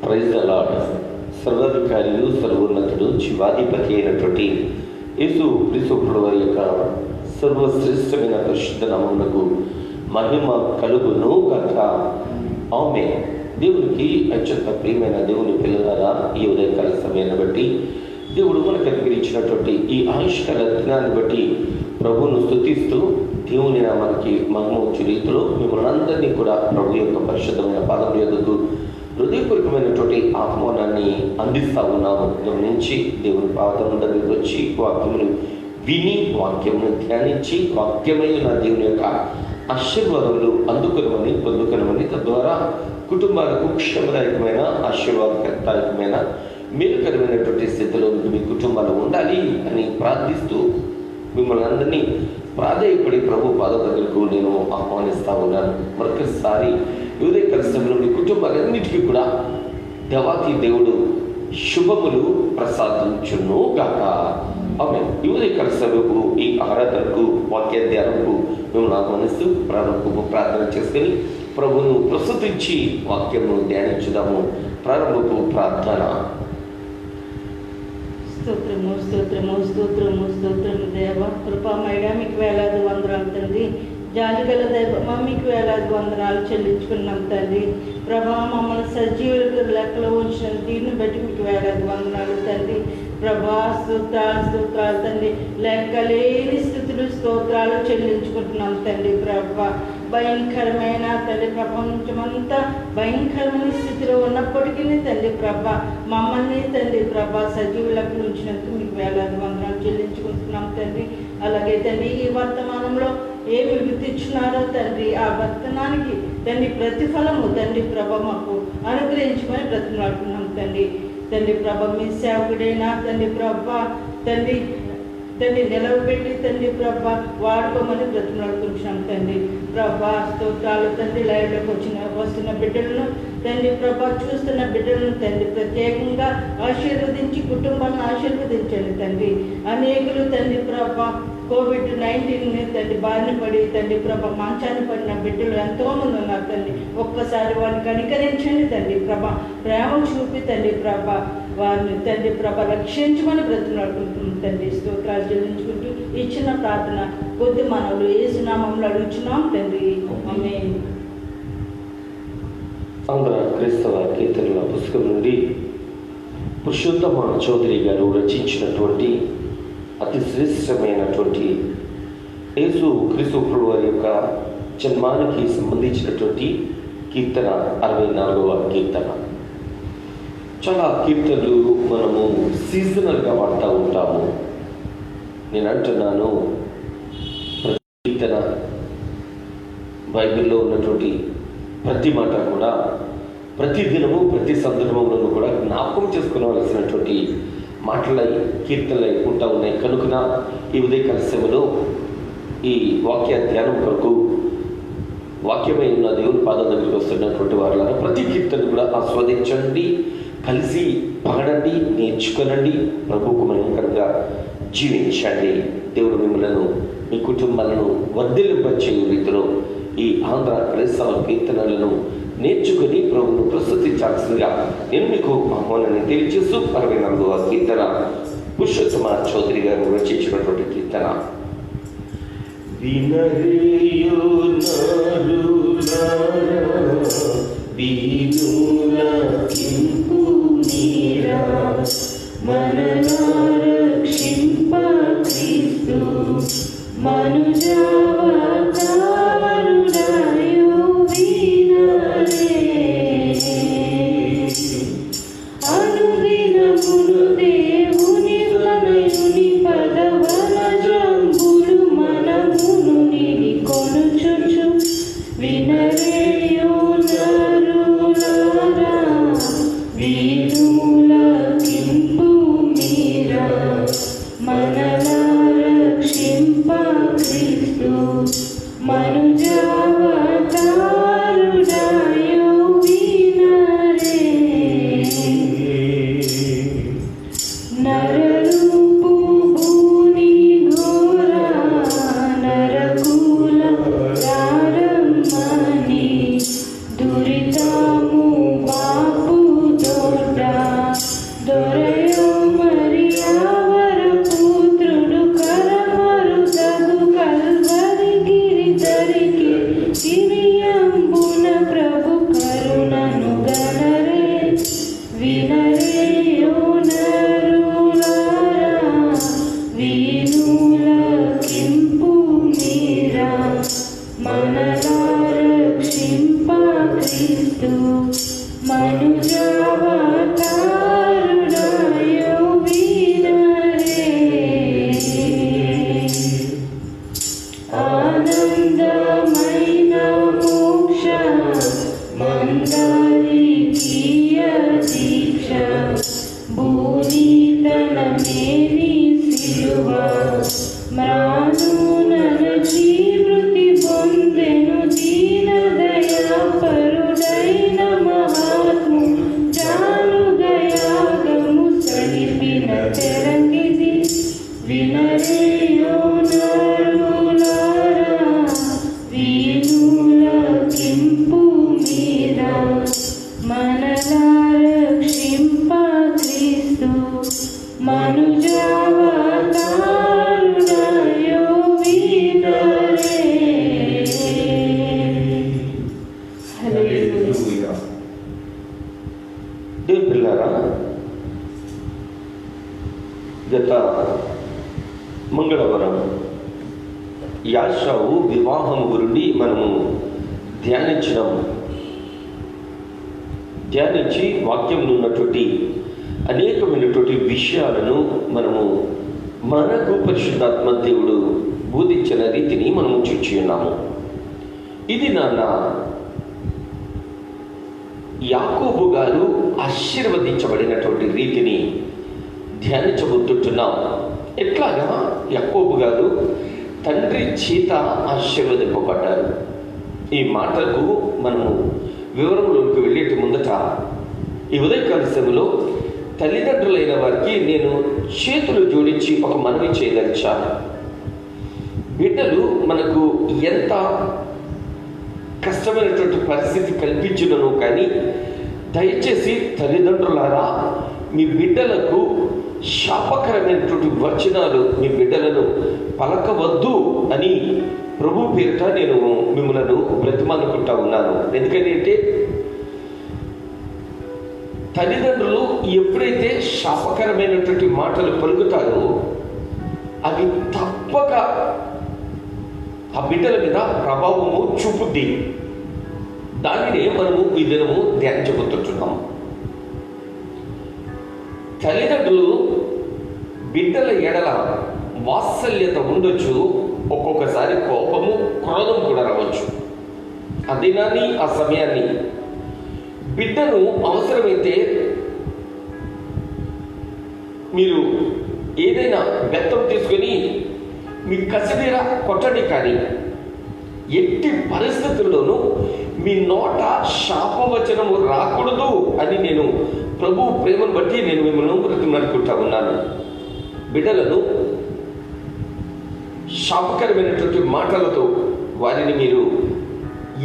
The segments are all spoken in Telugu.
Praise the lord. సర్వాధికారియు సర్వోన్నతుడు జీవాధిపతి అయినటువంటి యేసు క్రీస్తు వారి యొక్క సర్వశ్రేష్టమైన పరిశుద్ధ నామమునకు మహిమ కలుగును గాక. ఆమేన్. దేవునికి అత్యంత ప్రియమైన దేవుని పిల్లలారా, ఈ ఉదయకాల సమయాన్ని బట్టి దేవుడు మనకు అనుగ్రహించినటువంటి ఈ ఆయుష్కాల దినాన్ని బట్టి ప్రభువును స్తుతిస్తూ దేవుని నామానికి మహిమ వచ్చే రీతిలో మిమ్మల్ని అందరినీ కూడా ప్రభు యొక్క పరిశుద్ధమైన పాదం యొద్దకు హృదయపూర్వకమైనటువంటి ఆహ్వానాన్ని అందిస్తూ ఉన్నాము. గమనించి దేవుని పాదం దగ్గరికి వచ్చి వాక్యమును విని వాక్యమును ధ్యానించి వాక్యమైన దేవుని యొక్క ఆశీర్వాదములు అందుకొనమని పొందుకొనమని, తద్వారా కుటుంబాలకు క్షేమదాయకమైన ఆశీర్వాదదాయకమైన మేలుకరమైనటువంటి స్థితిలో మీ కుటుంబాలు ఉండాలి అని ప్రార్థిస్తూ మిమ్మల్ని అందరినీ ప్రాధేయపడి ప్రభు పాదం దగ్గరకు నేను ఆహ్వానిస్తూ ఉన్నాను. మరొకసారి ఉదయ కష్టంలో మీ కుటుంబాలన్నిటికీ కూడా దేవాతి దేవుడు శుభములు ప్రసాదించును గాక. ఆమె ఉదయ కష్టంలో ఈ ఆరాధనకు వాక్య ధ్యానంకు మిమ్మల్ని ఆహ్వానిస్తూ ప్రార్థన చేసుకొని ప్రభువును ప్రస్తుతించి వాక్యము ధ్యానించుదాము. ప్రారంభపు ప్రార్థన. స్తోత్రము స్తోత్రము స్తోత్రము స్తోత్రము దేవ కృపామయుడా, మీకు వేలాది వందనాలు తండ్రి. జాలిగల దైవమా, మీకు వేలాది వందనాలు చెల్లించుకున్నాం తండ్రి. ప్రభా, మమ్మల్ని సజీవులకు లెక్కలో ఉంచిన దీన్ని బట్టి మీకు వేలాది వందనాలు తండ్రి. ప్రభా, స్తోత్రాలు స్తోత్రాలు తండ్రి. లెక్కలేని స్థితులు స్తోత్రాలు చెల్లించుకుంటున్నాం తండ్రి. ప్రభా, భయంకరమైన తండ్రి ప్రపంచమంతా భయంకరమైన స్థితిలో ఉన్నప్పటికీ తండ్రి ప్రభా, మమ్మల్ని తండ్రి ప్రభా సజీవులకు ఉంచినందుకు మీకు వేలాది వందనాలు చెల్లించుకుంటున్నాం తండ్రి. అలాగే తండ్రి, ఈ వర్తమానంలో ఏమి విధించున్నారో తండ్రి, ఆ వర్తమానానికి తండ్రి ప్రతిఫలము తండ్రి ప్రభ మాకు అనుగ్రహించమని బ్రతిమలాడుతున్నాం తండ్రి. తండ్రి ప్రభ, మీ సేవకుడైనా తండ్రి ప్రభ తండ్రి నిలవబెట్టి తండ్రి ప్రభ వాడుకోమని బ్రతిమలాడుకుంటున్నాం తండ్రి. ప్రభా, స్తోత్రాలు తండ్రి. లైవ్లోకి వస్తున్న బిడ్డలను తండ్రి ప్రభ, చూస్తున్న బిడ్డలను తండ్రి ప్రత్యేకంగా ఆశీర్వదించి కుటుంబాలను ఆశీర్వదించండి తండ్రి. అనేకులు తండ్రి ప్రభ COVID-19 తండ్రి బారిన పడి తండ్రి ప్రభ మంచాన్ని పడిన బిడ్డలు ఎంతోమంది ఉన్నారు తండ్రి. ఒక్కసారి వారిని కనికరించండి తండ్రి ప్రభ, ప్రేమ చూపి తండ్రి ప్రభ వారిని తండ్రి ప్రభ రక్షించమని బ్రతిమలాడుకుంటున్నాం తండ్రి. స్తోత్రాలు చెల్లించుకుంటూ ఇచ్చిన ప్రార్థన కొద్ది మనవులు యేసు నామములో అడుగుచున్నాం తండ్రి. ఆమేన్. ఆంధ్ర క్రైస్తవ కీర్తనల పుస్తకం నుండి పురుషోత్తమ చౌదరి గారు రచించినటువంటి అతి శ్రేష్టమైనటువంటి యేసు క్రీస్తు వారి యొక్క జన్మానికి సంబంధించినటువంటి కీర్తన 64వ కీర్తన. చాలా కీర్తనలు మనము సీజనల్గా వాడుతూ ఉంటాము. నేను అంటున్నాను, ప్రతి కీర్తన బైబిల్లో ఉన్నటువంటి ప్రతి మాట కూడా ప్రతి దినము ప్రతి సందర్భంలోనూ కూడా జ్ఞాపకం చేసుకోవాల్సినటువంటి మాటలై కీర్తనలై ఉంటా ఉన్నాయి. కనుక ఈ ఉదయకాల సమయంలో ఈ వాక్య ధ్యానం కొరకు వాక్యమై ఉన్న దేవుని పాదం దగ్గరికి వస్తున్నటువంటి వారులారా, ప్రతి కీర్తన కూడా ఆస్వాదించండి, కలిసి పాడండి, నేర్చుకోనండి, ప్రభువుకు మహిమకరంగా జీవించండి. దేవుడు మిమ్మలను మీ కుటుంబాలను వర్ధిల్లింపచే రీతిలో ఈ ఆంధ్ర క్రైస్తవ కీర్తనలను నేర్చుకుని ప్రభువును ప్రస్తుతించాల్సిందిగా నేను మీకు ఆహ్వానాన్ని తెలియజేస్తూ 64వ కీర్తన పురుషోత్తమ చౌదరి గారు రచించినటువంటి కీర్తన. వినరేయో నరులారా క్రీస్తు మనుజావతారుడాయో వీరరే ఆనందమైన మోక్ష మందరికీయ దీక్ష భూనీతనమేని సిలువ మ్రాను నరచి మృతి పొందెను దీనదయా పరుడైన మహాత్ము జానుగయాగము సడిపిన తెరంగిది వినరేయో నరులారా వీణుల కింపు మీద మనలా రక్షింప క్రీస్తు మనుజావతారుడాయో వీరరే. హల్లెలూయా. దేవుని పిల్లారా, గత మంగళవారం యాషావు వివాహం గురించి మనము ధ్యానించి వాక్యంలో ఉన్నటువంటి అనేకమైనటువంటి విషయాలను మనకు పరిశుద్ధాత్మ దేవుడు బోధించిన రీతిని మనము చూచి ఉన్నాము. ఇది నాన్న యాకోబు గారు ఆశీర్వదించబడినటువంటి రీతిని ధ్యానించబోతున్నాం. ఎట్లాగా యాకోబు గారు తండ్రి చేత ఆశీర్వదింపబడ్డారు. ఈ మాటలకు మనము వివరంలోకి వెళ్ళేటి ముందట ఈ ఉదయకాల సమయంలో తల్లిదండ్రులైన వారికి నేను చేతులు జోడించి ఒక మనవి చేయదలిచాను. బిడ్డలు మనకు ఎంత కష్టమైనటువంటి పరిస్థితి కల్పించునను కానీ దయచేసి తల్లిదండ్రులారా, మీ బిడ్డలకు శాపకరమైనటువంటి వచనాలు మీ బిడ్డలను పలకవద్దు అని ప్రభు పేరిట నేను మిమ్మల్ని బ్రతిమాలుకుంటా ఉన్నాను. ఎందుకంటే తల్లిదండ్రులు ఎప్పుడైతే శాపకరమైనటువంటి మాటలు పలుకుతారో అవి తప్పక ఆ బిడ్డల మీద ప్రభావము చూపుద్ది. దానినే మనము ఈ దినము ధ్యానించబోతున్నాం. తల్లిదండ్రులు బిడ్డల ఎడల వాత్సల్యత ఉండొచ్చు, ఒక్కొక్కసారి కోపము క్రోధం కూడా రావచ్చు. ఆ దినాన్ని ఆ సమయాన్ని బిడ్డను అవసరమైతే మీరు ఏదైనా బెత్తం తీసుకొని మీ కసిదీర కొట్టండి, కానీ ఎట్టి పరిస్థితుల్లోనూ మీ నోట శాపవచనము రాకూడదు అని నేను ప్రభు ప్రేమను బట్టి నేను మిమ్మల్ని బ్రతిమాలుకుంటా ఉన్నాను. బిడ్డలను శాపకరమైనటువంటి మాటలతో వారిని మీరు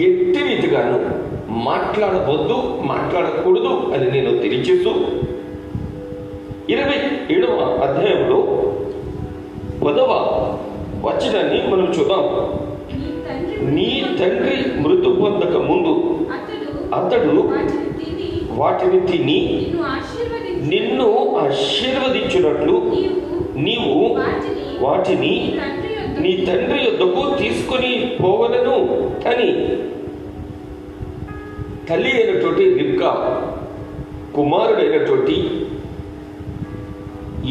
ఎట్టి రీతిగాను మాట్లాడవద్దు, మాట్లాడకూడదు అని నేను తెలియచేస్తూ 27వ అధ్యాయంలో 10వ వచనాన్ని మనం చూద్దాం. నీ తండ్రి మృతు పొందక ముందు అతడు వాటిని తిని నిన్ను ఆశీర్వదించినట్లు నీవు వాటిని నీ తండ్రి యొద్దకు తీసుకొని పోవలను అని తల్లి అయినటువంటి రిబ్కా కుమారుడైనటువంటి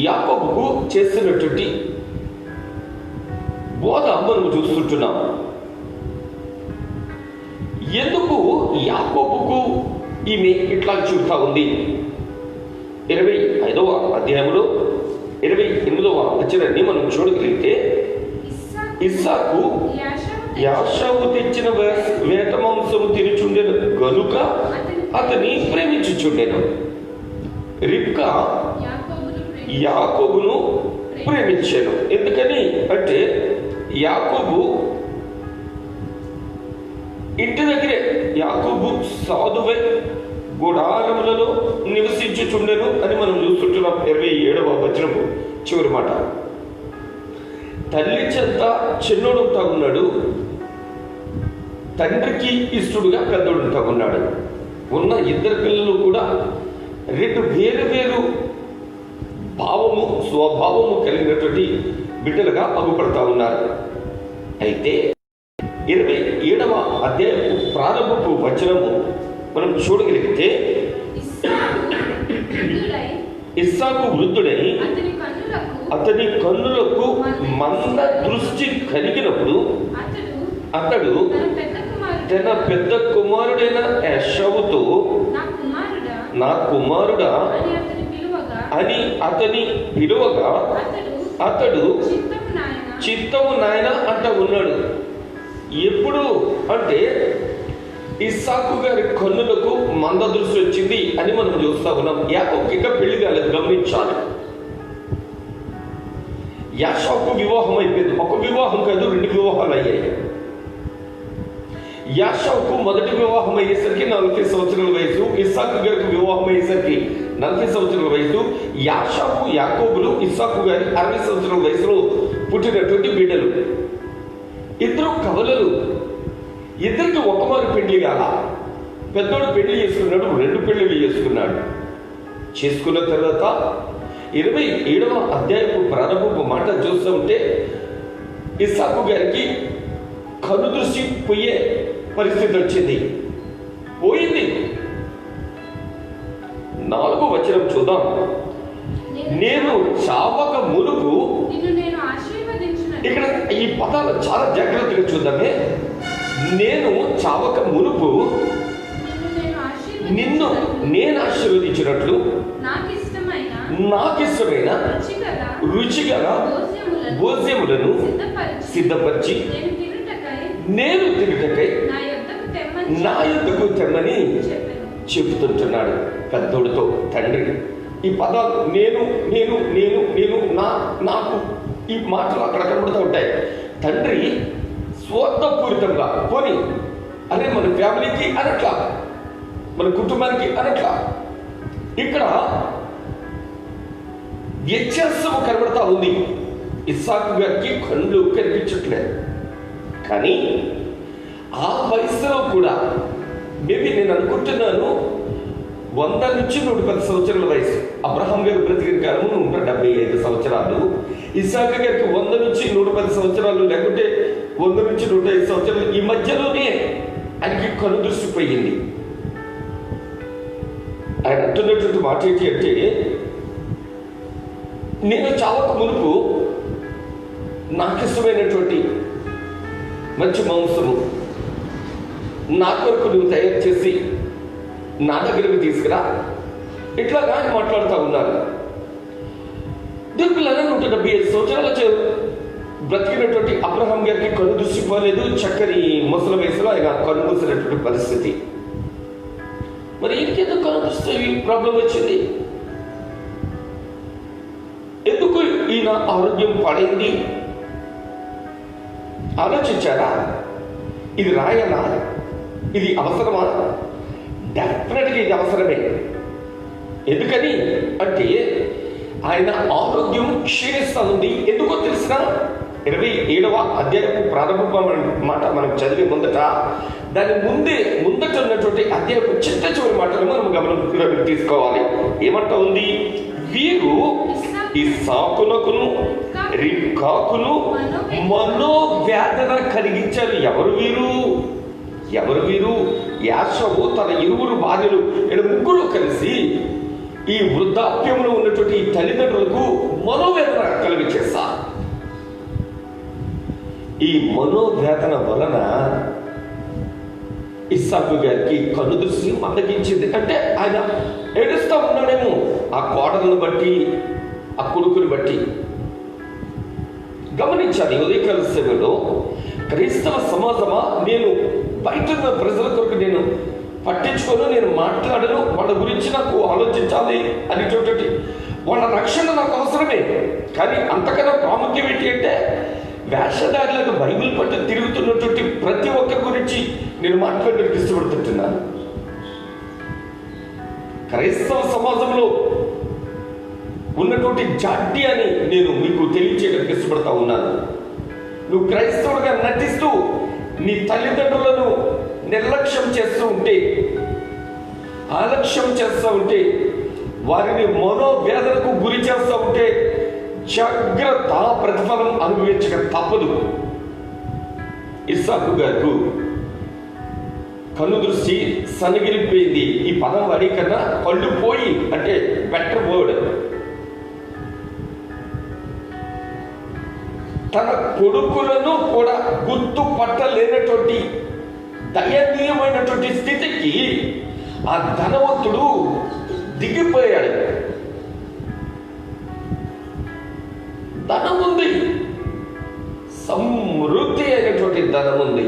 యాకోబుకు చేస్తున్నటువంటి బోధ మనం చూస్తుంటున్నాం. ఎందుకు యాకోబుకు ఈమె ఇట్లా చూపుతా ఉంది? 25వ అధ్యాయంలో 28వ వచనాన్ని మనం చూడగలిగితే, ఇస్సాకు యాషావు తెచ్చిన వేట మాంసము తినుచుండెను గనుక అతని ప్రేమించుచుండెను. రిబ్కా యాకోబును ప్రేమించాను. ఎందుకని అంటే యాకోబు ఇంటి దగ్గరే యాకోబు సాధువై గుడారములలో నివసించుచుండెను అని మనం చూస్తుంటున్నాం. 27వ వచనము చివరి మాట. తల్లి చెంత చిన్నోడుంటా ఉన్నాడు, తండ్రికి ఇష్టడుగా పెద్దోడుంటా ఉన్నాడు. ఉన్న ఇద్దరు పిల్లలు కూడా రెండు వేరు వేరు భావము స్వభావము కలిగినటువంటి బిడ్డలుగా అగుపడతా ఉన్నారు. అయితే 27వ అధ్యాయపు ప్రారంభపు వచనము మనం చూడగలిగితే ఇస్సాకు వృద్ధుడై అతని కన్నులకు మంద దృష్టి కలిగినప్పుడు అతడు తన పెద్ద కుమారుడైన ఏశావుతో నా కుమారుడా అని అతని పిలువగా అతడు చిత్తము నాయన అంట ఉన్నాడు. ఎప్పుడు అంటే ఇస్సాకు గారి కన్నులకు మంద దృష్టి వచ్చింది అని మనం చూస్తా ఉన్నాం. యాకోబుకి ఇంకా పెళ్లి కాలేదు, గమనించాలి. యాకోబుకు వివాహం అయిపోయింది. ఒక వివాహం కాదు, 2 వివాహాలు అయ్యాయి. యాకోబుకు మొదటి వివాహం అయ్యేసరికి 40 సంవత్సరాల వయసు, ఇస్సాకు గారికి వివాహం అయ్యేసరికి 40 సంవత్సరాల వయసు. యాకోబులు ఇస్సాకు గారి 60 సంవత్సరాల వయసులో పుట్టినటువంటి బిడ్డలు. ఇద్దరు కవలలు. ఇద్దరికి ఒకమారు పెళ్లి కాల. పెద్దోడు పెళ్లి చేసుకున్నాడు, 2 పెళ్లిళ్ళు చేసుకున్నాడు. చేసుకున్న తర్వాత 27వ అధ్యాయపు ప్రారంభపు మాట చూస్తూ ఉంటే ఇస్సాకు గారికి కను దృష్టి పోయే పరిస్థితి వచ్చింది. పోయింది. 4వ వచనం చూద్దాం. నేను చావక మునుపు, ఇక్కడ ఈ పదాలు చాలా జాగ్రత్తగా చూద్దామే. నేను చావక మునుపు నిన్ను నేను ఆశీర్వదించినట్లు నాకిష్టమైన రుచిగల భోజ్యములను సిద్ధపరిచి నేను తినుటకై నా యొద్దకు తెమ్మని చెబుతుంటున్నాడు పెద్దోడితో తండ్రి. ఈ పదాలు నేను నేను నేను నేను నాకు ఈ మాటలు అక్కడ కనబడుతూ ఉంటాయి. తండ్రి స్వార్థపూరితంగా పోని అనే మన ఫ్యామిలీకి అనట్లా, మన కుటుంబానికి అనట్లా. ఇక్కడ వ్యత్యాసం కనబడతా ఉంది. ఇస్సాకు గారికి కళ్ళు కనిపించట్లేదు. కానీ ఆ వయసులో కూడా మేబీ నేను అనుకుంటున్నాను 100 నుంచి 110 సంవత్సరాల వయసు. అబ్రహాం గారు బ్రతికిన కాలము 175 సంవత్సరాలు. ఇస్సాకు గారికి 100 నుంచి 110 సంవత్సరాలు, లేకుంటే 100 నుంచి 105 సంవత్సరాలు. ఈ మధ్యలోనే ఆయనకి కను దృష్టి పోయింది. ఆయన అంటున్నటువంటి మాట ఏంటి అంటే, నేను చావక మునుపు నాకు ఇష్టమైనటువంటి మంచి మాంసము నా కొరకు నువ్వు తయారు చేసి నా దగ్గరకు తీసుకురా, ఇట్లాగా ఆయన మాట్లాడుతూ ఉన్నారు. దీనికి 175 సంవత్సరాల బ్రతికినటువంటి అబ్రహాం గారికి కను దృష్టి పోలేదు. చక్కని ముసలి వయసులో ఆయన కను మూసినటువంటి పరిస్థితి. మరి ఇంకెందుకు కను దృష్టి ప్రాబ్లం వచ్చింది? ఎందుకు ఈయన ఆరోగ్యం పడైంది? ఆలోచించారా? ఇది రాయనా? ఇది అవసరమా? డెఫినెట్గా ఇది అవసరమే. ఎందుకని అంటే ఆయన ఆరోగ్యం క్షీణిస్తూ ఉంది. ఎందుకో తెలిసిన 27వ అధ్యాయపు ప్రారంభ మాట మనం చదివే ముందట, దాని ముందట ఉన్నటువంటి అధ్యాయపు చివరి మాటలు మనం గమనంలోకి తీసుకోవాలి. ఏమంటా ఉంది? వీరు ఇస్సాకునకును రిబ్కాకును మనోవేదన కలిగించారు. ఎవరు వీరు? యాకోబు తన 2 భార్యలు 3 కలిసి ఈ వృద్ధాప్యంలో ఉన్నటువంటి ఈ తల్లిదండ్రులకు మనోవేదన కలిగించేస్తారు. ఈ మనోవేదన వలన ఇస్సాకు గారికి కను దృష్టి మందగించింది. అంటే ఆయన ఏడుస్తూ ఉన్నాడేమో ఆ కోడలను బట్టి, ఆ కొడుకుని బట్టి. గమనించాలి, ఉదయకాల సమయంలో క్రైస్తవ సమాజమా, నేను బయట ఉన్న ప్రజల కొరకు నేను పట్టించుకోను, నేను మాట్లాడను, వాళ్ళ గురించి నాకు ఆలోచించాలి అనేటువంటి వాళ్ళ రక్షణ నాకు అవసరమే. కానీ అంతకన్నా ప్రాముఖ్యం ఏంటి అంటే, వేషధారులకు బైబిల్ పట్టు తిరుగుతున్నటువంటి ప్రతి ఒక్కరి గురించి నేను మాట్లాడడానికి ఇష్టపడుతుంటున్నాను. క్రైస్తవ సమాజంలో ఉన్నటువంటి జాడ్యాన్ని నేను మీకు తెలియచేయడానికి ఇష్టపడతా ఉన్నాను. నువ్వు క్రైస్తవుడిగా నటిస్తూ నీ తల్లిదండ్రులను నిర్లక్ష్యం చేస్తూ ఉంటే, ఆలక్ష్యం చేస్తూ ఉంటే, వారిని మనోవేదనకు గురి చేస్తూ ఉంటే జాగ్రత్త, ప్రతిఫలం అనుభవించక తప్పదు. ఇస్సాకు గారు కన్ను దృష్టి సన్నగిలిపోయింది. ఈ పదం వాడి కన్నా కళ్ళు పోయి అంటే బెటర్ వర్డ్. తన కొడుకులను కూడా గుర్తుపట్టలేనటువంటి దయనీయమైనటువంటి స్థితికి ఆ ధనవంతుడు దిగిపోయాడు. ధనం ఉంది, సమృద్ధి అయినటువంటి ధనం ఉంది,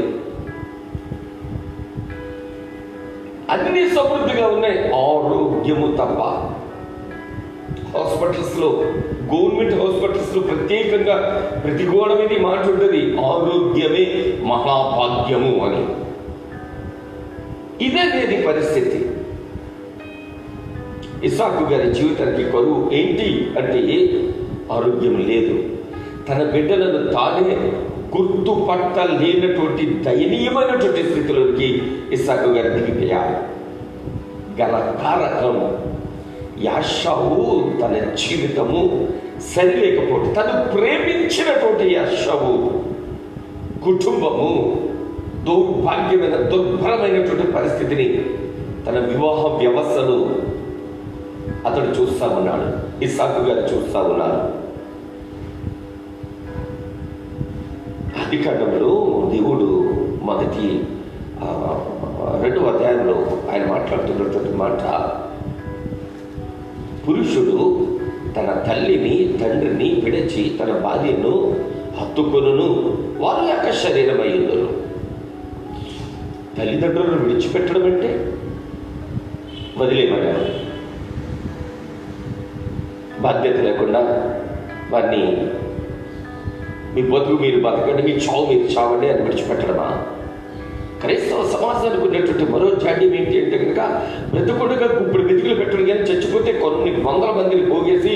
అన్ని సమృద్ధిగా ఉన్నాయి, ఆరోగ్యము తప్ప. హాస్పిటల్స్ లో, గవర్నమెంట్ హాస్పిటల్స్ లో ప్రత్యేకంగా ప్రతి గోడ మీద మాట ఉంటుంది, ఆరోగ్యమే మహాభాగ్యము అని. ఇదే లేని పరిస్థితి. ఇస్సాకు గారి జీవితానికి కరువు ఏంటి అంటే ఆరోగ్యం లేదు. తన బిడ్డలను తానే గుర్తుపట్టలేనటువంటి దయనీయమైనటువంటి స్థితిలోకి ఇస్సాకు గారు దిగిపోయారు. గల కారకం యాషావు తన జీవితము సరిలేకపోతే, తను ప్రేమించినటువంటి యాషావు కుటుంబము దౌర్భాగ్యమైన దుర్భరమైనటువంటి పరిస్థితిని, తన వివాహ వ్యవస్థను అతడు చూస్తా ఉన్నాడు, ఇస్సాకు గారు చూస్తా ఉన్నారు. ఆదికాండంలో దేవుడు మొదటి 2వ అధ్యాయంలో ఆయన మాట్లాడుతున్నటువంటి మాట, పురుషుడు తన తల్లిని తండ్రిని విడిచి తన భార్యను హత్తుకొనును, వారి యొక్క శరీరమై ఉండును. తల్లిదండ్రులను విడిచిపెట్టడం అంటే వదిలేమన్నారు. బాధ్యత లేకుండా వారిని మీ బతుకు మీరు బతకండి, మీ చావు మీరు చావండి అని విడిచిపెట్టడమా? క్రైస్తవ సమాజానికి ఉన్నటువంటి మరో జాడ్యం ఏంటి అంటే కనుక, బ్రతుకుడుగా ఇప్పుడు వెతుకులు పెట్టడం కానీ చచ్చిపోతే కొన్ని వందల మందిని పోగేసి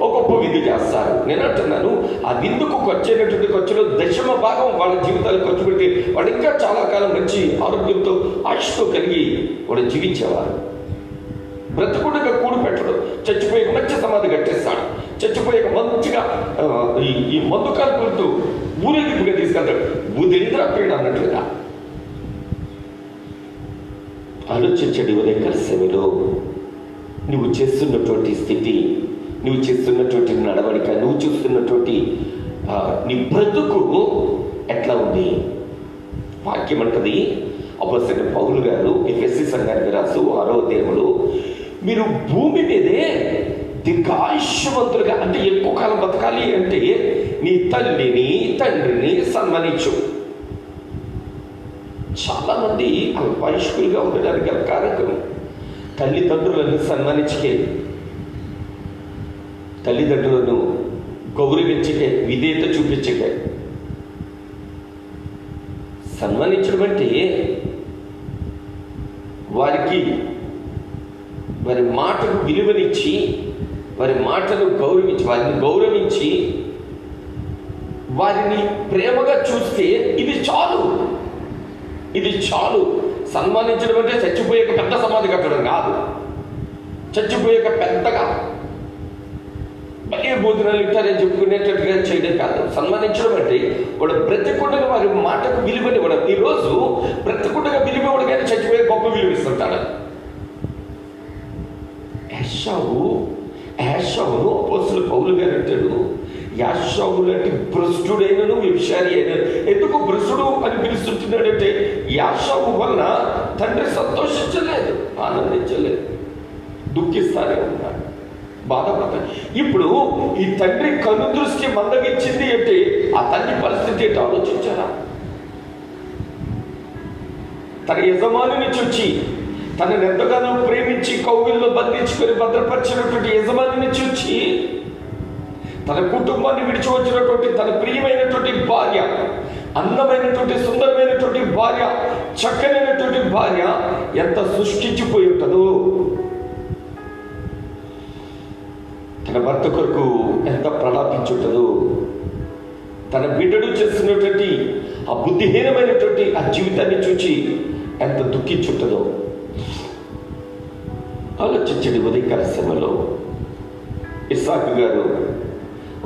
ఒక గొప్ప విందు చేస్తారు. నేను అంటున్నాను, ఆ విందుకు వచ్చేటటువంటి ఖర్చులో దశమ భాగం వాళ్ళ జీవితాలకు ఖర్చు పెడితే వాడు ఇంకా చాలా కాలం మంచి ఆరోగ్యంతో ఆయుష్తో కలిగి వాడు జీవించేవారు. బ్రతుకుడుగా కూడు పెట్టడం, చచ్చిపోయాక మంచి సమాధి కట్టేస్తాడు, చచ్చిపోయాక మంచిగా ఈ మందు కాల్పులతో ఊరేగింపుగా తీసుకెళ్తాడు, బుద్ధింద్ర పీడ అన్నట్లుగా. ఆలోచించండి, ఉదయకాల సమయంలో నువ్వు చేస్తున్నటువంటి స్థితి, నువ్వు చేస్తున్నటువంటి నడవడిక, నువ్వు చూస్తున్నటువంటి నీ బ్రతుకు ఎట్లా ఉంది? వాక్యం అంటది, అపోస్తలుడైన పౌలు గారు ఎఫెసీ సంఘానికి రాసు 6వ అధ్యాయంలో, మీరు భూమి మీదే దీర్ఘాయుష్యవంతులుగా, అంటే ఎక్కువ కాలం బతకాలి అంటే నీ తల్లిని తండ్రిని సన్మానించు. చాలా మంది అల్పాయుష్కులుగా ఉండడానికి గల కారకం తల్లిదండ్రులను సన్మానించకే, తల్లిదండ్రులను గౌరవించకే, విధేయత చూపించకే. సన్మానించడం అంటే వారికి వారి మాటకు విలువనిచ్చి, వారి మాటను గౌరవించి, వారిని గౌరవించి, వారిని ప్రేమగా చూస్తే ఇది చాలు, ఇది చాలు. సన్మానించడం అంటే చచ్చిపోయాక పెద్ద సమాధి కట్టడం కాదు, చచ్చిపోయాక పెద్దగా బలియ భోజనాలు ఇస్తారని చెప్పుకునేటట్టుగా చేయడం కాదు. సన్మానించడం అంటే వాడు బ్రతికుండగా వారి మాటకు విలువనివ్వడం. ఈరోజు బ్రతికుండగా విలువ ఇవ్వడం కానీ చచ్చిపోయే గొప్ప విలువ ఇస్తుంటాడు. యాషావును అపోస్తలుడైన పౌలు గారు అంటాడు, యాషావు లాంటి భ్రష్టుడైనను వ్యభిచారి అయినను. ఎందుకు భ్రష్టుడు అని పిలుస్తుంటున్నాడంటే, యాషావు వలన తండ్రి సంతోషించలేదు, ఆనందించలేదు, దుఃఖిస్తానే ఉన్నాడు, బాధపడతాడు. ఇప్పుడు ఈ తండ్రి కను దృష్టి మందగించింది అంటే ఆ తల్లి పరిస్థితి ఏంటో ఆలోచించారా? తన యజమానిని చూచి, తనను ఎంతగానో ప్రేమించి కౌగిల్లో బంధించుకొని భద్రపరిచినటువంటి యజమానిని చూచి, తన కుటుంబాన్ని విడిచి వచ్చినటువంటి తన ప్రియమైనటువంటి భార్య, అందమైనటువంటి సుందరమైనటువంటి భార్య, చక్కనైనటువంటి భార్య ఎంత శుష్కించిపోయి ఉంటుందో, తన భర్త కొరకు ఎంత ప్రలాపించుంటుందో, తన బిడ్డడు చేస్తున్నటువంటి ఆ బుద్ధిహీనమైనటువంటి ఆ జీవితాన్ని చూచి ఎంత దుఃఖించుంటుందో ఆలోచించండి. ఉదయకాల సమయంలో ఇస్సాకు గారు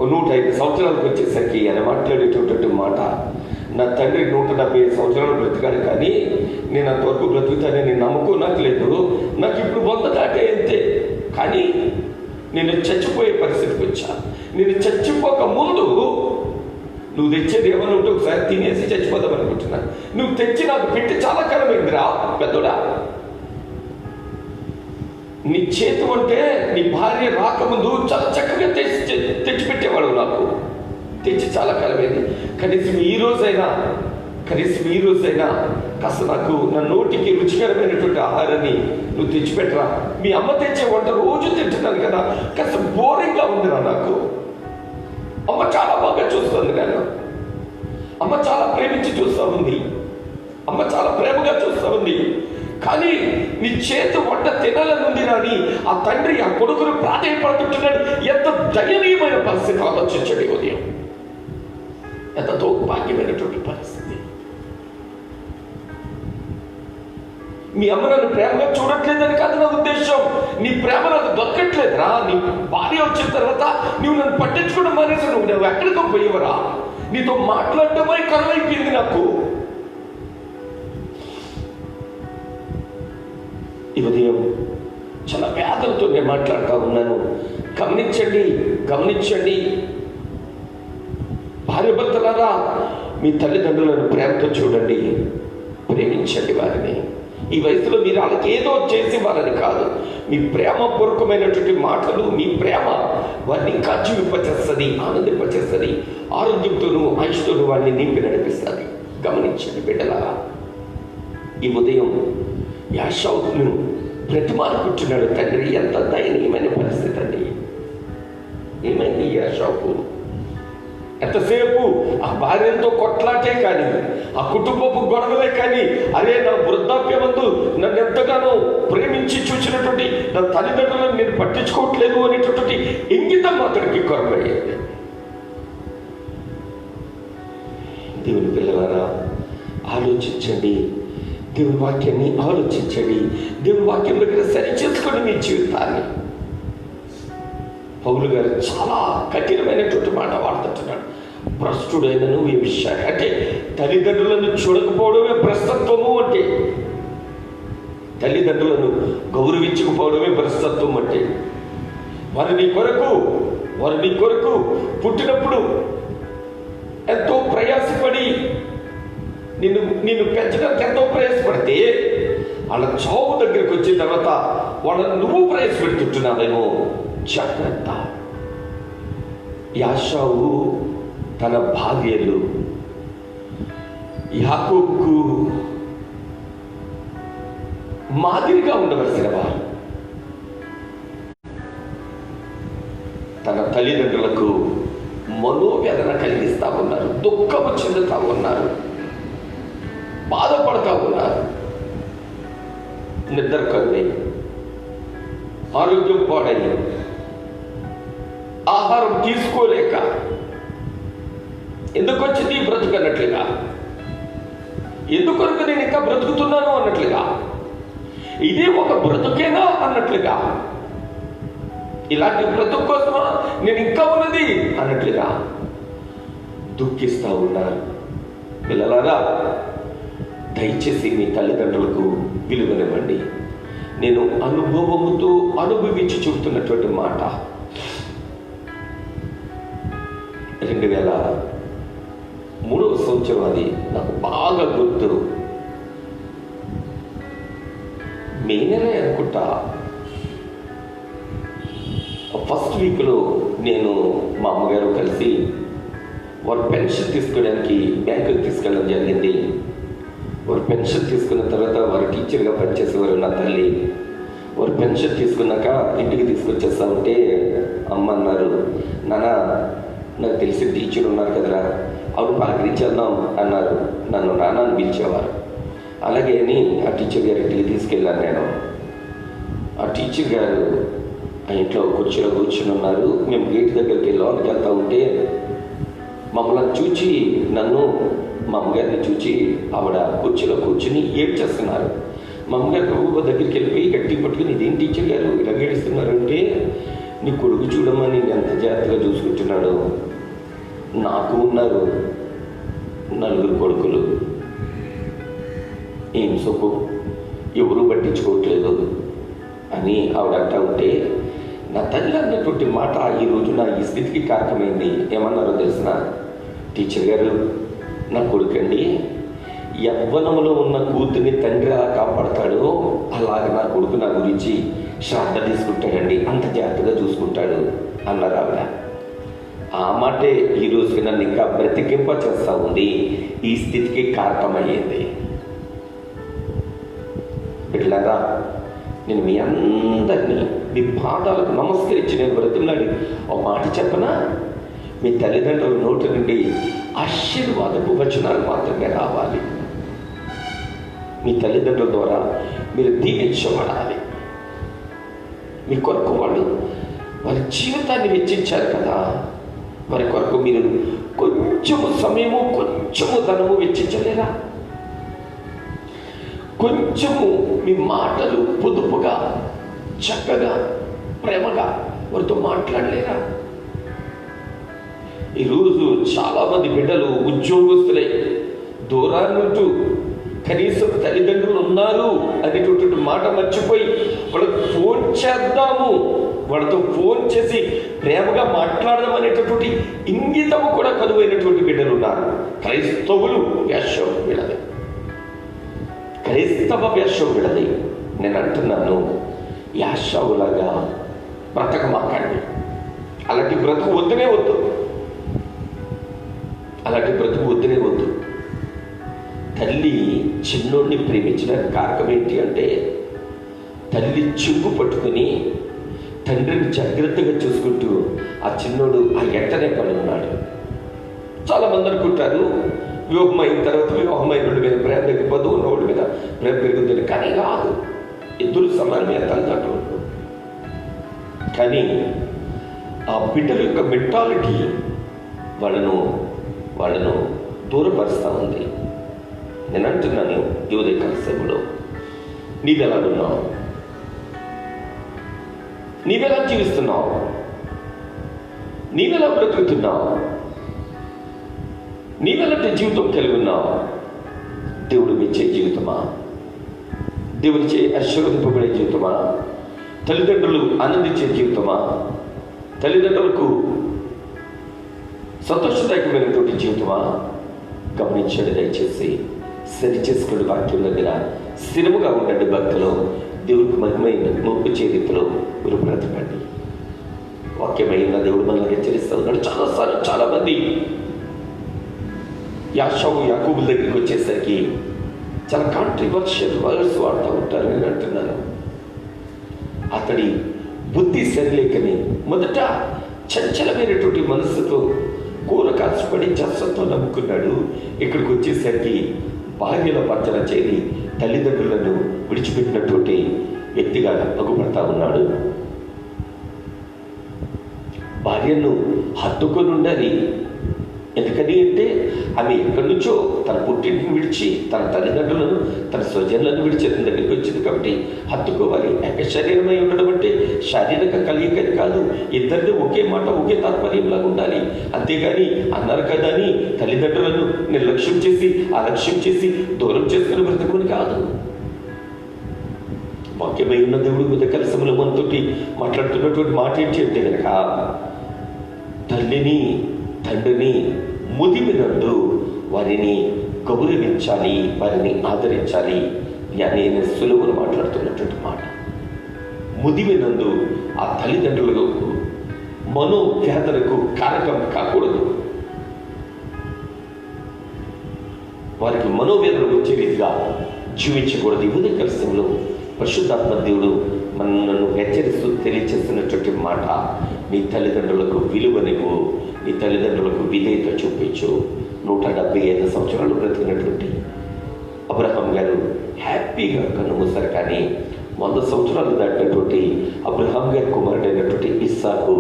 105 సంవత్సరాలకు వచ్చేసరికి ఆయన మాట్లాడేటటువంటి మాట, నా తండ్రి 170 సంవత్సరాలు బ్రతికాడు, కానీ నేను అంతవరకు బ్రతుకుతానని నమ్మకం నాకు లేదు. నాకు ఇప్పుడు 100 దాటే అంతే. కానీ నేను చచ్చిపోయే పరిస్థితికి వచ్చా. నేను చచ్చిపోక ముందు నువ్వు తెచ్చేది ఏమన్నా ఉంటే ఒకసారి తినేసి చచ్చిపోదాం అనుకుంటున్నా. నువ్వు తెచ్చి నాకు పెట్టి చాలా కాలమైందిరా పెద్దోడా. నీ చేతి ఉంటే నీ భార్య రాకముందు చాలా చక్కగా తెచ్చిపెట్టేవాడు నాకు. తెచ్చి చాలా కాలమైంది. కనీసం ఈ రోజైనా కాస్త నాకు నా నోటికి రుచికరమైనటువంటి ఆహారాన్ని నువ్వు తెచ్చిపెట్టరా. మీ అమ్మ తెచ్చే వంట రోజు తింటున్నాను కదా, కాస్త బోరింగ్గా ఉందిరా నాకు. అమ్మ చాలా బాగా చూస్తుంది, నేను అమ్మ చాలా ప్రేమించి చూస్తూ ఉంది, అమ్మ చాలా ప్రేమగా చూస్తూ ఉంది. కానీ నీ చేతి వంట తినాలని ఉంది రాని ఆ తండ్రి ఆ కొడుకును ప్రాధాన్యపడుతుంటున్నాడు. ఎంత దయనీయమైన పరిస్థితి ఆలోచించండి. ఉదయం ఎంత దౌర్భాగ్యమైనటువంటి పరిస్థితి. మీ అమ్మ నన్ను ప్రేమగా చూడట్లేదని కాదు నా ఉద్దేశం. నీ ప్రేమ నాకు దొరకట్లేదురా. నీ భార్య వచ్చిన తర్వాత నువ్వు నన్ను పట్టించుకోవడం మానేసి నువ్వు ఎక్కడికో పోయేవరా. నీతో మాట్లాడటమే కరువైపోయింది నాకు. ఈ ఉదయం చాలా వేదనతో నేను మాట్లాడుతూ ఉన్నాను. గమనించండి భార్య భర్తలారా, మీ తల్లిదండ్రులను ప్రేమతో చూడండి, ప్రేమించండి వారిని. ఈ వయసులో మీరు వాళ్ళకి ఏదో చేసి వాళ్ళని కాదు, మీ ప్రేమపూర్వకమైనటువంటి మాటలు, మీ ప్రేమ వారిని ఇంకా జీవింపచేస్తుంది, ఆనందింపచేస్తుంది, ఆరోగ్యంతోనూ ఆయుష్తోనూ వారిని నింపి నడిపిస్తుంది. గమనించండి బిడ్డలారా. ఈ ఉదయం యాషావును ప్రతిమానుకుంటున్నాడు తండ్రి. ఎంత దయనీయమైన పరిస్థితి అండి. ఏమైంది యాషావుకు? ఎంతసేపు ఆ భార్యతో కొట్లాటే కానీ, ఆ కుటుంబపు గొడవలే కానీ, అరే నా వృద్ధాప్యమందు నన్ను ఎంతగానో ప్రేమించి చూసినటువంటి నా తల్లిదండ్రులను నేను పట్టించుకోవట్లేదు అనేటటువంటి ఇంగితం అతడికి కొరమయ్యేది. దేవుని పిల్లలారా, ఆలోచించండి. దేవుని వాక్యాన్ని ఆలోచించండి. దేవుని వాక్యం దగ్గర సరి చేసుకోండి మీ జీవితాన్ని. పౌలు గారు చాలా కఠినమైనటువంటి మాట వాడుతుంటున్నాడు. భ్రష్టుడైనను వ్యభిచారి అంటే తల్లిదండ్రులను చూడకపోవడమే భ్రష్టత్వము అంటే, తల్లిదండ్రులను గౌరవించకపోవడమే భ్రష్టత్వం అంటే. వారు నీ కొరకు పుట్టినప్పుడు ఎంతో ప్రయాసపడి నిన్ను పెంచడానికి ఎంతో ప్రయాసపడితే వాళ్ళ చావు దగ్గరికి వచ్చిన తర్వాత వాళ్ళని నువ్వు ప్రయాసపెడుతుంటున్నావేమో. జాగ్రత్త. యాషావు తన భార్యలు యాకోబుకు మాదిరిగా ఉండవలసిన వారు. తన తల్లిదండ్రులకు మనోవేదన కలిగిస్తా ఉన్నారు, దుఃఖము చెందుతా ఉన్నారు, బాధపడతా ఉన్నారు. నిద్ర కరువై, ఆరోగ్యం పాడై, ఆహారం తీసుకోలేక, ఎందుకు వచ్చింది బ్రతుకు అన్నట్లుగా, ఎందుకొరకు నేను ఇంకా బ్రతుకుతున్నాను అన్నట్లుగా, ఇదే ఒక బ్రతుకేనా అన్నట్లుగా, ఇలాంటి బ్రతుకు కోసమా నేను ఇంకా ఉన్నది అన్నట్లుగా దుఃఖిస్తూ ఉన్నారు. పిల్లలారా, దయచేసి మీ తల్లిదండ్రులకు విలువనివ్వండి. నేను అనుభవముతో అనుభవించి చెబుతున్నటువంటి మాట. 2003వ సంవత్సరం, అది నాకు బాగా గుర్తు. మే నెలే అనుకుంటా, ఫస్ట్ వీక్లో నేను మా అమ్మగారు కలిసి వారు పెన్షన్ తీసుకోవడానికి బ్యాంకుకి తీసుకెళ్ళడం జరిగింది. వారు పెన్షన్ తీసుకున్న తర్వాత వారు టీచర్గా పనిచేసేవారు నా తల్లి. వారు పెన్షన్ తీసుకున్నాక ఇంటికి తీసుకొచ్చేస్తా ఉంటే అమ్మ అన్నారు, నాన్న నాకు తెలిసిన టీచర్ ఉన్నారు కదరా, అవును పలకరించేద్దాం అన్నారు. నన్ను నాన్న అని పిలిచేవారు. అలాగే అని ఆ టీచర్ గారి ఇంటికి తీసుకెళ్ళాను నేను. ఆ టీచర్ గారు ఆ ఇంట్లో కుర్చీలో కూర్చుని ఉన్నారు. మేము గేట్ దగ్గరికి లోనికి వెళ్తూ ఉంటే మమ్మల్ని చూచి, నన్ను మా అమ్మగారిని చూచి ఆవిడ కుర్చీలో కూర్చుని ఏడ్చేస్తున్నారు. మా అమ్మగారు దగ్గరికి వెళ్ళిపోయి గట్టి పట్టుకుని, ఇదేం టీచర్ గారు ఇలా ఏడుస్తున్నారంటే, నీ కొడుకు చూడమని నేను ఎంత జాగ్రత్తగా చూసుకుంటున్నాడు, నాకు ఉన్నారు, 4 కొడుకులు. ఏం సుఖం, ఎవరు పట్టించుకోవట్లేదు అని ఆవిడ అంటా ఉంటే, నా తల్లి అన్నటువంటి మాట ఈరోజు నా ఈ స్థితికి కారణమైంది. ఏమన్నారో తెలిసిన, టీచర్ గారు, నా కొడుకండి యవ్వనంలో ఉన్న కూతుర్ని తండ్రి ఎలా కాపాడతాడో అలాగ నా కొడుకు నా గురించి శ్రద్ధ తీసుకుంటాడండి, అంత జాగ్రత్తగా చూసుకుంటాడు అన్నారు ఆవిడ. ఆ మాటే ఈరోజుకి నన్ను ఇంకా బ్రతికింప చేస్తూ ఉంది, ఈ స్థితికి కారణమయ్యేది. బిడ్డలారా, నేను మీ అందరినీ మీ పాదాలకు నమస్కరించి నేను బ్రతిమలాడి ఒక మాట చెప్పనా, మీ తల్లిదండ్రుల నోటి నుండి ఆశీర్వాదపు వచనాలు మాత్రమే రావాలి. మీ తల్లిదండ్రుల ద్వారా మీరు దీవించబడాలి. మీ కొరకు వాళ్ళు వారి జీవితాన్ని వెచ్చించారు కదా, వారి కొరకు మీరు కొంచెము సమయము కొంచెము ధనము వెచ్చించలేరా? కొంచెము మీ మాటలు పొదుపుగా చక్కగా ప్రేమగా వారితో మాట్లాడలేరా? ఈరోజు చాలామంది బిడ్డలు ఉద్యోగస్తులై దూరాన్నుంటూ కనీసం తల్లిదండ్రులు ఉన్నారు అనేటువంటి మాట మర్చిపోయి వాళ్ళకి ఫోన్ చేద్దాము, వాళ్ళతో ఫోన్ చేసి ప్రేమగా మాట్లాడడం అనేటటువంటి ఇంగితము కూడా కనువైనటువంటి బిడ్డలు ఉన్నారు. క్రైస్తవులు వేషం వీళ్ళది, క్రైస్తవ వేషం వీళ్ళది. నేను అంటున్నాను, యాషావులాగా బ్రతకమాకండి. అలాంటి బ్రతుకు వద్దునే వద్దు, అలాంటి బ్రతుకు వద్దునే వద్దు. తల్లి చిన్నోడిని ప్రేమించడానికి కారణం ఏంటి అంటే, తల్లి చెంగు పట్టుకుని తండ్రిని జాగ్రత్తగా చూసుకుంటూ ఆ చిన్నోడు ఆ ఎంటనే పడి ఉన్నాడు. చాలామంది అనుకుంటారు వివాహం అయిన తర్వాత వివాహమైన మీద ప్రేమ తగ్గిపోతూ ఉన్నవాడి మీద ప్రేమ పెరుగుతుంది. కానీ కాదు, ఇద్దరు సమానమైన తల్లిదండ్రులు. కానీ ఆ బిడ్డల యొక్క మెంటాలిటీ వాళ్ళను దూరపరుస్తూ ఉంది. నేను అంటున్నాను, ఉదయకాల సమయంలో నీవెలా ఉన్నావు? నీవెలా జీవిస్తున్నావు? నీవెలా బ్రతుకుతున్నావు? నీవెలాంటి జీవితం కలిగి ఉన్నావు? దేవుడు మెచ్చే జీవితమా? దేవుడిచే ఆశీర్వదింపబడే జీవితమా? తల్లిదండ్రులు ఆనందించే జీవితమా? తల్లిదండ్రులకు సంతోషదాయకమైనటువంటి జీవితమా? గమనించండి దయచేసి. సరి చేసుకునే వాక్యం దగ్గర స్థిరముగా ఉండండి. భక్తిలో దేవుడికి మహిమైన నొప్పి చేతిలో మీరు బ్రతకండి. వాక్యమైన దేవుడు మనల్ని హెచ్చరిస్తూ ఉన్నాడు. చాలాసార్లు చాలామంది యాకోబుల దగ్గరికి వచ్చేసరికి చాలా కాంట్రివర్షియల్ వర్డ్స్ వాడుతూ ఉంటారు. నేను అంటున్నాను, అతడి బుద్ధి సరిలేకని మొదట చంచలమైనటువంటి మనస్సుతో కూర కాల్చబడి జస్సంతో నమ్ముకున్నాడు. ఇక్కడికి వచ్చేసరికి భార్యల పచ్చన చేరి తల్లిదండ్రులను విడిచిపెట్టినటువంటి వ్యక్తిగా అగుపడతా ఉన్నాడు. భార్యను హత్తుకొని ఉండాలి. ఎందుకని అంటే ఆమె ఎక్కడి నుంచో తన పుట్టింటిని విడిచి తన తల్లిదండ్రులను తన స్వజనులను విడిచి అతని దగ్గరికి వచ్చింది కాబట్టి హత్తుకోవాలి. శరీరమై ఉండడం అంటే శారీరక కలయికని కాదు, ఇద్దరిని ఒకే మాట ఒకే తాత్పర్యంలాగా ఉండాలి. అంతేగాని అన్నారు కదా అని తల్లిదండ్రులను నిర్లక్ష్యం చేసి అలక్ష్యం చేసి దూరం చేసుకుని బ్రతకమని కాదు. వాక్యమై ఉన్న దేవుడి మీద కలసముల మనతోటి మాట్లాడుతున్నటువంటి మాట ఏంటి అంటే కనుక, తల్లిని తండ్రిని ముదిమినందు వారిని గౌరవించాలి, వారిని ఆదరించాలి. నేను సులువును మాట్లాడుతున్నటువంటి మాట. ముదిమినందు ఆ తల్లిదండ్రులకు మనోవేదనకు కారకం కాకూడదు. వారికి మనోవేదన వచ్చే రీతిగా జీవించకూడదు. ఉదయ కలసంలో పరిశుద్ధాత్మ దేవుడు నన్ను హెచ్చరిస్తూ తెలియచేస్తున్నటువంటి మాట, నీ తల్లిదండ్రులకు విలువనివ్వు, నీ తల్లిదండ్రులకు విధేయత చూపించు. 175 సంవత్సరాలు బ్రతికినటువంటి అబ్రహాం గారు హ్యాపీగా కన్నుమూసారు. కానీ 100 సంవత్సరాలు దాటినటువంటి అబ్రహాం గారి కుమారుడైనటువంటి ఇస్సాకు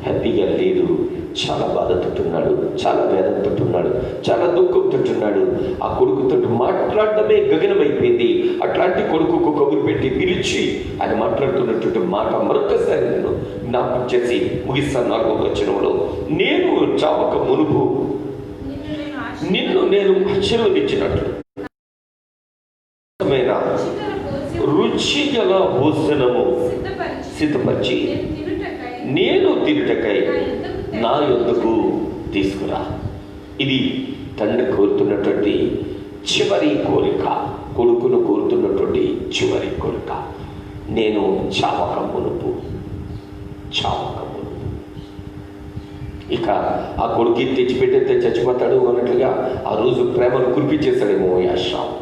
హ్యాపీగా లేడు. చాలా బాధతోటున్నాడు, చాలా వేదంతోటున్నాడు, చాలా దుఃఖంతోటున్నాడు. ఆ కొడుకుతో మాట్లాడడమే గగనమైపోయింది. అట్లాంటి కొడుకు కబురు పెట్టి పిలిచి ఆయన మాట్లాడుతున్నటువంటి మాట మరొకసారి నేను జ్ఞాపకం చేసి ముగిస్తాను. 4వ వచనంలో, నేను చావక మునుపు నిన్ను నేను ఆశీర్వదించినట్లు రుచిగల భోజనము సిద్ధపరిచి నేను తినుటకై నా యొద్దకు తీసుకురా. ఇది తండ్రి కోరుతున్నటువంటి చివరి కోరిక, కొడుకును కోరుతున్నటువంటి చివరి కోరిక. నేను చావక మునుపు ఇక ఆ కొడుకు తెచ్చిపెట్టే చచ్చిపోతాడు అన్నట్లుగా ఆ రోజు ప్రేమను కురిపించేస్తాడేమో యాషావు.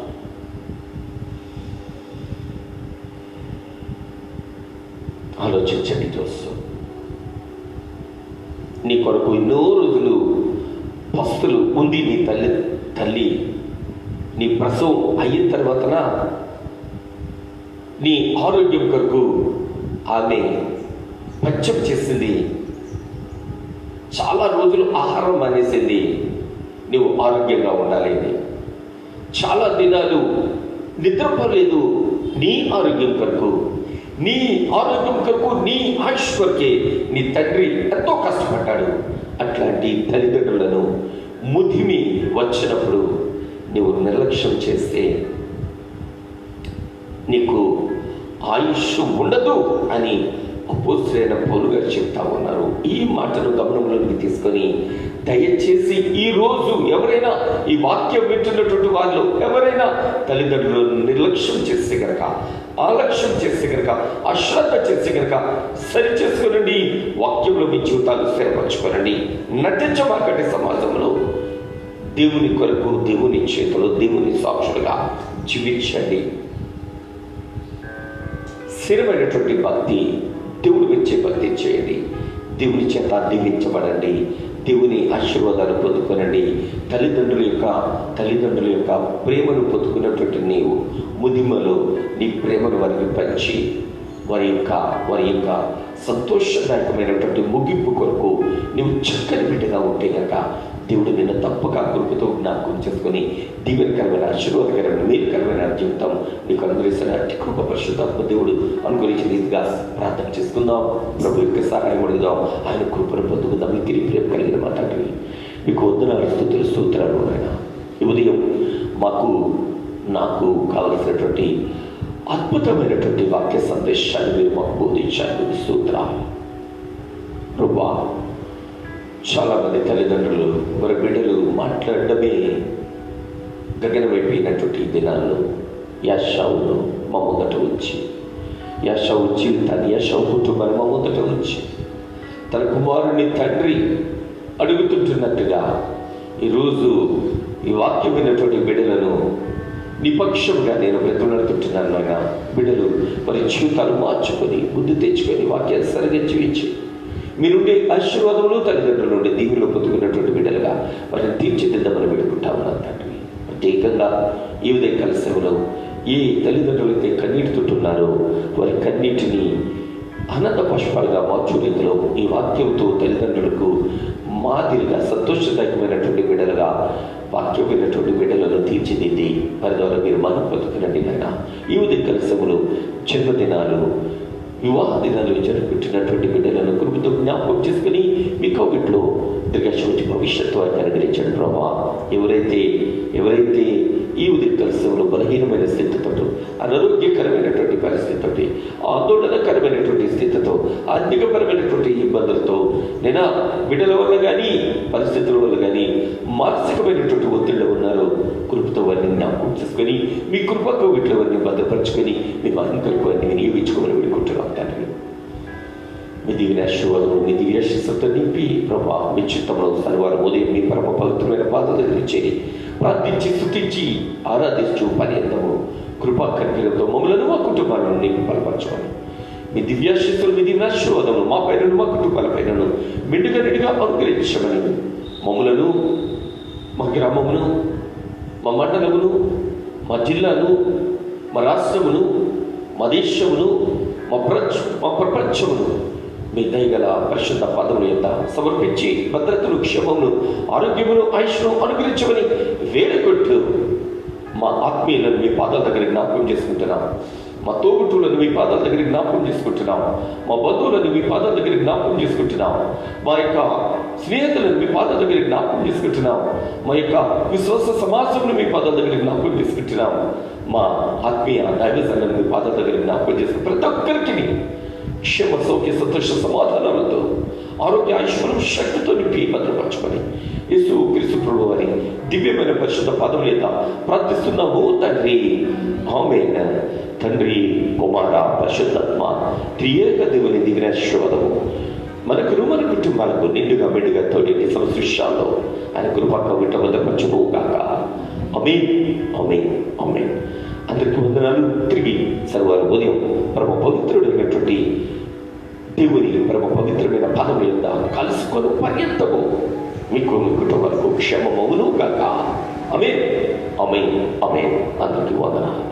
ఆలోచించండి దోస్తు, నీ కొరకు ఎన్నో రోజులు పస్తులు ఉంది. నీ తల్లి నీ ప్రసవం అయిన తర్వాతన నీ ఆరోగ్యం కొరకు ఆమె పచ్చం చేసింది. చాలా రోజులు ఆహారం మానేసింది నువ్వు ఆరోగ్యంగా ఉండాలి. చాలా దినాలు నిద్రపోలేదు నీ ఆరోగ్యం కొరకు. నీ ఆరోగ్యం కొరకు, నీ ఆయుష్ కొరకే నీ తండ్రి ఎంతో కష్టపడ్డాడు. అట్లాంటి తల్లిదండ్రులను ముదిమి వచ్చినప్పుడు నువ్వు నిర్లక్ష్యం చేస్తే నీకు ఆయుష్ ఉండదు అని అపోస్తలుడైన పౌలు గారు చెప్తా ఉన్నారు. ఈ మాటను గమనంలోకి తీసుకొని దయచేసి ఈరోజు ఎవరైనా ఈ వాక్యం వింటున్నటువంటి వాళ్ళు ఎవరైనా తల్లిదండ్రులను నిర్లక్ష్యం చేస్తే కనుక, ఆలక్ష్యం చేస్తే కనుక, అశ్రద్ధ చేస్తే కనుక సరి చేసుకోనండి. వాక్యంలో మీ జీవితాలు స్థిరపరచుకోనండి. నటించమాకండి. సమాజంలో దేవుని కొరకు, దేవుని చేతులు, దేవుని సాక్షులుగా జీవించండి. స్థిరమైనటువంటి భక్తి, దేవుడు మెచ్చే భక్తి చేయండి. దేవుని చేత దీవించబడండి. దేవుని ఆశీర్వాదాలు పొందుకోనండి. తల్లిదండ్రుల యొక్క ప్రేమను పొందుకున్నటువంటి నీవు ముదిమలో నీ ప్రేమను వారికి పంచి వారి యొక్క సంతోషదాయకమైనటువంటి ముగింపు కొరకు నువ్వు చక్కని బిడ్డగా ఉంటే కనుక దేవుడు నిన్ను తప్పక కృపతో జ్ఞాపకం చేసుకొని దీవెనకరమైన, ఆశీర్వాదకరమైన, మేలుకరమైన జీవితం నీకు అనుగ్రహిస్తున్న అట్టి కృప పరిశుద్ధాత్మ దేవుడు అనుగ్రహించిన రీతిగా ప్రార్థన చేసుకుందాం. ప్రభు యొక్క సహాయం అడుగుదాం. ఆయన కృపను పొందుకుందాం. మీ తిరిగి ప్రేమ కలిగిన మా తండ్రి, మీకు వందనాలు, స్తుతులు, స్తోత్రాలు. ఆయన ఈ ఉదయం నాకు కావలసినటువంటి అద్భుతమైనటువంటి వాక్య సందేశాన్ని మీరు మాకు బోధించారు. స్తోత్రాలు ప్రభువా. చాలామంది తల్లిదండ్రులు వారి బిడ్డలు మాట్లాడడమే గగనమైపోయినటువంటి దినాల్లో యాషావును మా ముందట ఉంచి, యాషావు జీవితాన్ని, యాషావు కుటుంబాన్ని మా ముందట ఉంచి తన కుమారుని తండ్రి అడుగుతుంటున్నట్టుగా ఈరోజు ఈ వాక్యం విన్నటువంటి బిడ్డలను నిపక్షంగా నేను బ్రతుకుతుంటున్నాను. నాయన, బిడ్డలు వారి జీవితాలు మార్చుకొని, బుద్ధి తెచ్చుకొని వాక్యాన్ని సరిగా జీవించి మీరుండే ఆశీర్వాదంలో తల్లిదండ్రులు ఉండే దీవుల్లో పొందుకున్నటువంటి బిడ్డలుగా వారిని తీర్చిదిద్దామని పెట్టుకుంటా ఉన్నాను తండ్రి. ప్రత్యేకంగా ఈ ఉదయకాల సేవలో ఏ తల్లిదండ్రులైతే కన్నీటితోటున్నారో వారి కన్నీటిని ఆనంద పుష్పాలుగా మార్చు రీతిలో ఈ వాక్యంతో తల్లిదండ్రులకు మాదిరిగా సంతోషదాయకమైనటువంటి బిడ్డలుగా వాక్యం విన్నటువంటి బిడ్డలను తీర్చిదిద్ది వారి ద్వారా మీరు మనం పొందుకునండి. నాయన, ఈ ఉదయకాల సేవలో జన్మదినాలు, వివాహ దినాలు జరుపుకుంటున్నటువంటి బిడ్డలను కృపతో జ్ఞాపకం చేసుకుని మీ కోవిడ్లో దీర్ఘశాంతి భవిష్యత్తు ఆయన అనుగ్రహించండి ప్రభా. ఎవరైతే ఈ ఉదయకాల సేవలో బలహీనమైన స్థితితో, అనారోగ్యకరమైనటువంటి పరిస్థితితో, ఆందోళనకరమైనటువంటి స్థితితో, ఆర్థికపరమైనటువంటి ఇబ్బందులతో నేను బిడ్డల వల్ల కానీ, పరిస్థితుల వల్ల కానీ మానసికమైనటువంటి ఒత్తిడిలో ఉన్నారు, కృపతో వారిని జ్ఞాపకం చేసుకొని మీ కృపకు వీటిలో వారిని భద్రపరచుకొని మీ మహిమకు వారిని వినియోగించుకోమని వేడుకుంటున్నాం తండ్రి. మీ దివ్య ఆశీర్వాదము, మీ దివ్య ఆశీస్సులతో నింపి ప్రభా మీ చిత్తంలో శనివారం ఉదయం మీ పరమ పవిత్రమైన పాదాల దగ్గర చేరి ప్రార్థించి, స్తుతించి, ఆరాధించు పర్యంతము కృపా కనికరంతో మమ్మలను, మా కుటుంబాలను నీకు బలపరచుకోండి. మీ దివ్యాశీస్సులు, మీ దివ్య ఆశీర్వాదములు మా పైనను, మా కుటుంబాల పైనను మెండుగా నిండుగా అనుగ్రహించమని మమ్మలను, మా గ్రామమును, మా మండలమును, మా జిల్లాను, మా రాష్ట్రమును, మా దేశమును, మా ప్రపంచమును మీ దయగల పరిశుద్ధ పదముల యొక్క సమర్పించి భద్రతను, క్షేమమును, ఆరోగ్యమును, ఆయుష్ను అనుగ్రహించమని వేడుకొట్టు మా ఆత్మీయులను మీ పాదాల దగ్గర జ్ఞాపకం చేసుకుంటున్నాం. మా తోబుట్టువులను మీ పాదాల దగ్గర జ్ఞాపకం చేసుకుంటున్నాం. మా బంధువులను మీ పాదాల దగ్గర జ్ఞాపకం చేసుకుంటున్నాం. మా యొక్క స్నేహితులను మీ పాదాల దగ్గర జ్ఞాపకం చేసుకుంటున్నాం. మా యొక్క విశ్వాస సమాజంలో మీ పాదాల దగ్గర జ్ఞాపకం చేసుకుంటున్నాం. మా ఆత్మీయ దైవజనులను మీ పాదాల దగ్గర జ్ఞాపకం చేసుకుని ప్రతి ఒక్కరికి క్షేమ సౌఖ్య సంతోష సమాధానాలతో ఆరోగ్య ఐశ్వర్యం శక్తితో నింపి భద్రపరచుకొని యేసు క్రీస్తు ప్రభువు వారి దివ్యమైన పరిశుద్ధ పాదం చేత ప్రార్థిస్తున్నాము తండ్రి. ఆమేన్. తండ్రి, కుమార, పరిశుద్ధాత్మ త్రియేక దేవుని దివ్య ఆశీర్వాదము మనకును మన కుటుంబాలకు నిండుగా మెండుగా తోటి సంశృష్టాల్లో ఆయన కృపక విట భద్రపరచుకోగాక. ఆమేన్, ఆమేన్, ఆమేన్. అందరికీ వందనాలు. తిరిగి సర్వారు ఉదయం పరమ పవిత్రుడైనటువంటి దేవుని పరమ పవిత్రమైన పదం యొక్క కలుసుకొని పర్యంతము మీకు మీ కుటుంబాలకు క్షేమమవును గాక. ఆమేన్, ఆమేన్, ఆమేన్. అందరికీ వందనాలు.